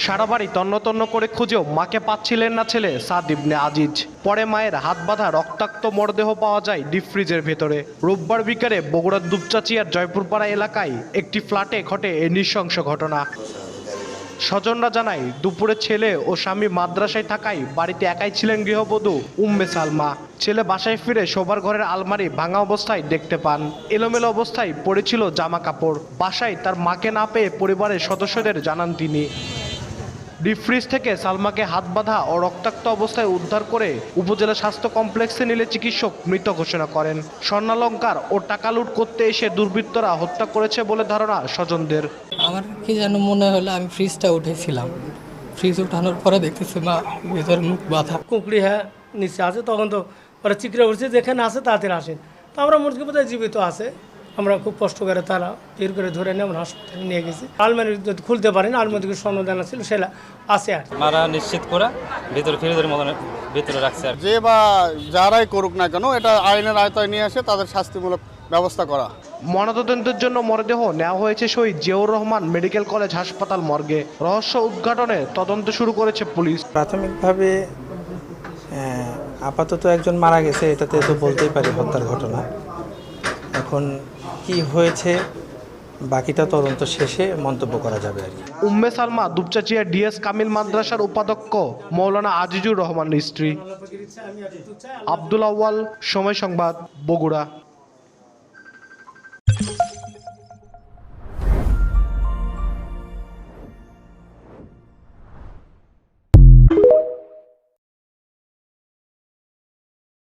সারা বাড়ি তন্ন তন্ন করে খুঁজেও মাকে পাচ্ছিলেন না ছেলে সাদ ইবনে আজিজ। পরে মায়ের হাত বাঁধা রক্তাক্ত মরদেহ পাওয়া যায় ডিপ ফ্রিজের ভেতরে। রোববার বিকেলে বগুড়ার দুপচাচিয়ার জয়পুরপাড়া এলাকায় একটি ফ্ল্যাটে ঘটে এই নৃশংস ঘটনা। স্বজনরা জানায়, দুপুরে ছেলে ও স্বামী মাদ্রাসায় থাকায় বাড়িতে একাই ছিলেন গৃহবধূ উম্মে সালমা। ছেলে বাসায় ফিরে শোবার ঘরের আলমারি ভাঙা অবস্থায় দেখতে পান। এলোমেলো অবস্থায় পড়েছিল জামা কাপড়। বাসায় তার মাকে না পেয়ে পরিবারের সদস্যদের জানান তিনি। ডিপ ফ্রিজ থেকে সালমাকে হাত বাঁধা ও রক্তাক্ত অবস্থায় উদ্ধার করে উপজেলা স্বাস্থ্য কমপ্লেক্সে নিলে চিকিৎসক মৃত ঘোষণা করেন। স্বর্ণালংকার ও টাকা লুট করতে এসে দুর্বৃত্তরা হত্যা করেছে বলে ধারণা স্বজনদের। আমার কি যেন মনে হলো আমি ফ্রিজটা উঠেছিলাম, ফ্রিজ উঠানোর পরে দেখতেছি মা ভিতরে মুখ বাঁধা। কুঁকড়ি হ্যাঁ নিচে আছে, তখন তো ওরা চিকরে উঠছে, যেখানে আছে তাড়াতাড়ি আসেন। তো আমরা মুরগি বোধহয় জীবিত আছে, আমরা খুব কষ্ট করে তারা বের করে ধরে নিয়ে আমরা হাসপাতালে নিয়ে গেছি। আলমারি যদি খুলতে পারেন, আলমারি স্বর্ণদানা ছিল সেটা আছে আর মারা নিশ্চিত করে ভিতরে ফ্রিজের মতন ভিতরে রাখছে আর যে বা যারাই করুক না কেন এটা আইনের আয়তায় নিয়ে এসে তাদের শাস্তিমূলক ব্যবস্থা করা। ময়নাতদন্তের জন্য মরদেহ নেওয়া হয়েছে শহীদ জিয়াউর রহমান মেডিকেল কলেজ হাসপাতাল মর্গে। রহস্য উদ্ঘাটনে তদন্ত শুরু করেছে পুলিশ। প্রাথমিকভাবে আপাতত একজন মারা গেছে, এটাতে তো বলতেই পারি হত্যার ঘটনা। এখন কি হয়েছে বাকিটা তদন্ত শেষে মন্তব্য করা যাবে আর কি। উম্মে সালমা দুপচাচিয়া ডিএস কামিল মাদ্রাসার উপাধ্যক্ষ মৌলানা আজিজুর রহমানের স্ত্রী। আব্দুল আউয়াল, সময় সংবাদ, বগুড়া।